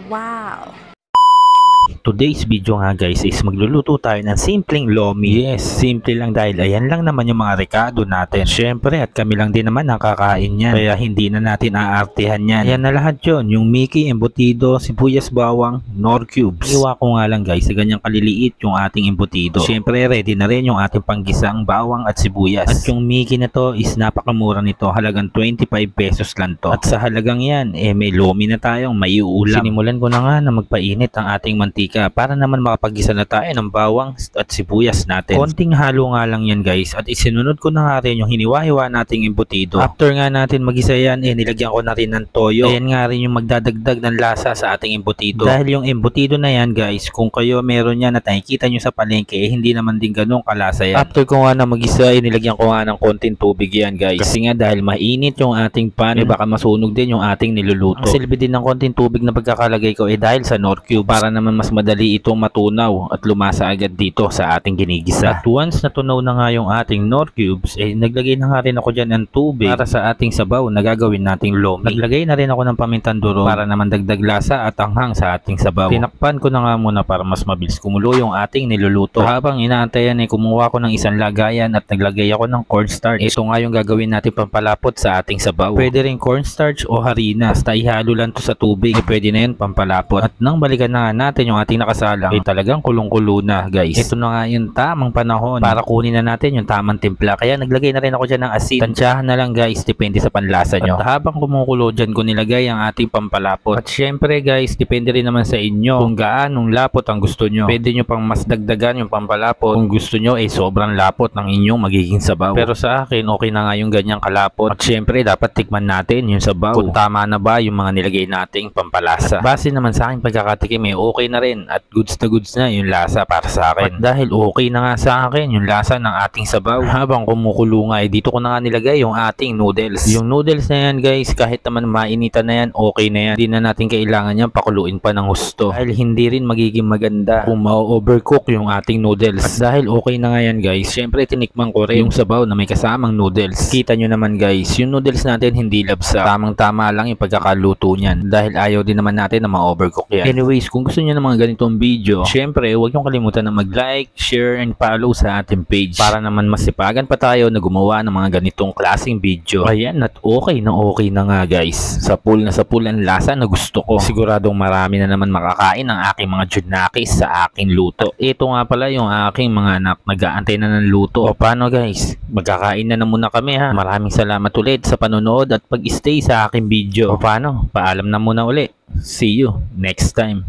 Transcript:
Wow! Today's video nga guys is magluluto tayo ng simpleng lomi. Yes, simple lang dahil ayan lang naman yung mga rekado natin. Syempre at kami lang din naman nakakain yan. Kaya hindi na natin aartihan yan. Ayan na lahat yun. Yung Mickey, embutido, sibuyas, bawang, nor cubes. Iwa ko nga lang guys sa ganyang kaliliit yung ating embutido. Syempre ready na rin yung ating panggisang bawang at sibuyas. At yung Mickey na to is napakamura nito. Halagang 25 pesos lang to. At sa halagang yan, may lomi na tayong may ulam. Sinimulan ko na nga na magpainit ang ating mantika para naman makapagisa na tayo ng bawang at sibuyas natin. Konting halo nga lang yan guys at isinunod ko na nga rin yung hiniwa-hiwa nating embutido. After nga natin magisa yan, nilagyan ko na rin ng toyo. Ayan nga rin yung magdadagdag ng lasa sa ating embutido. Dahil yung embutido na yan guys, kung kayo meron yan at nakikita nyo sa palengke, hindi naman din ganun kalasa yan. After ko nga na magisa, nilagyan ko nga ng konting tubig yan guys. Kasi nga dahil mainit yung ating pan, baka masunog din yung ating niluluto. Ang silbi din ng konting tubig na pagkakalagay ko dahil sa nor cube para naman mas madali itong matunaw at lumasa agad dito sa ating ginigisa. At once natunaw na nga yung ating nor cubes, naglagay na nga rin ako dyan ng tubig para sa ating sabaw na gagawin nating lomi. Naglagay na rin ako ng pamintang durog para naman dagdag lasa at anghang sa ating sabaw. Tinakpan ko na nga muna para mas mabilis kumulo yung ating niluluto. Habang inaantayan kumuha ko ng isang lagayan at naglagay ako ng cornstarch. Ito nga yung gagawin natin pampalapot sa ating sabaw. Pwede rin cornstarch o harina. Basta ihalo lang to sa tubig. Pwede na yun pampalapot. At nang balikan na nga natin yung ating nakasalang, talagang kulong-kulo na guys. Ito na nga yung tamang panahon para kunin na natin yung tamang timpla. Kaya naglagay na rin ako dyan ng asin. Tansyahan na lang guys, depende sa panlasa nyo. At habang kumukulo dyan ko nilagay ang ating pampalapot. At syempre guys, depende rin naman sa inyo kung gaanong lapot ang gusto nyo. Pwede nyo pang mas dagdagan yung pampalapot kung gusto nyo sobrang lapot ng inyong magiging sabaw. Pero sa akin, okay na nga yung ganyang kalapot. At syempre, dapat tikman natin yung sabaw kung tama na ba yung mga nilagay nating pampalasa. At base naman sa akin pagkakatikim okay na rin at goods na goods na yung lasa para sa akin. At dahil okay na nga sa akin yung lasa ng ating sabaw, habang kumukulo nga dito ko na nga nilagay yung ating noodles. Yung noodles na yan guys, kahit naman mainitan na yan, okay na yan. Hindi na natin kailangan yan pakuluin pa ng husto. Dahil hindi rin magiging maganda kung ma-overcook yung ating noodles. At dahil okay na nga yan guys, syempre tinikman ko rin yung sabaw na may kasamang noodles. Kita nyo naman guys, yung noodles natin hindi labsa. Tamang-tama lang yung pagkakaluto niyan. Dahil ayaw din naman natin na ma-overcook yan. Anyways, kung gusto nyo ng mga ganitong video, syempre huwag nyo kalimutan na mag-like, share, and follow sa ating page para naman masipagan pa tayo na gumawa ng mga ganitong klaseng video. Ayan, at okay na nga guys. Sa pool ang lasa na gusto ko. Siguradong marami na naman makakain ng aking mga junakis sa aking luto. At ito nga pala yung aking mga anak, nag-aantay na ng luto. O paano guys, magkakain na muna kami ha. Maraming salamat ulit sa panonood at pag-stay sa aking video. O paano, paalam na muna ulit. See you next time.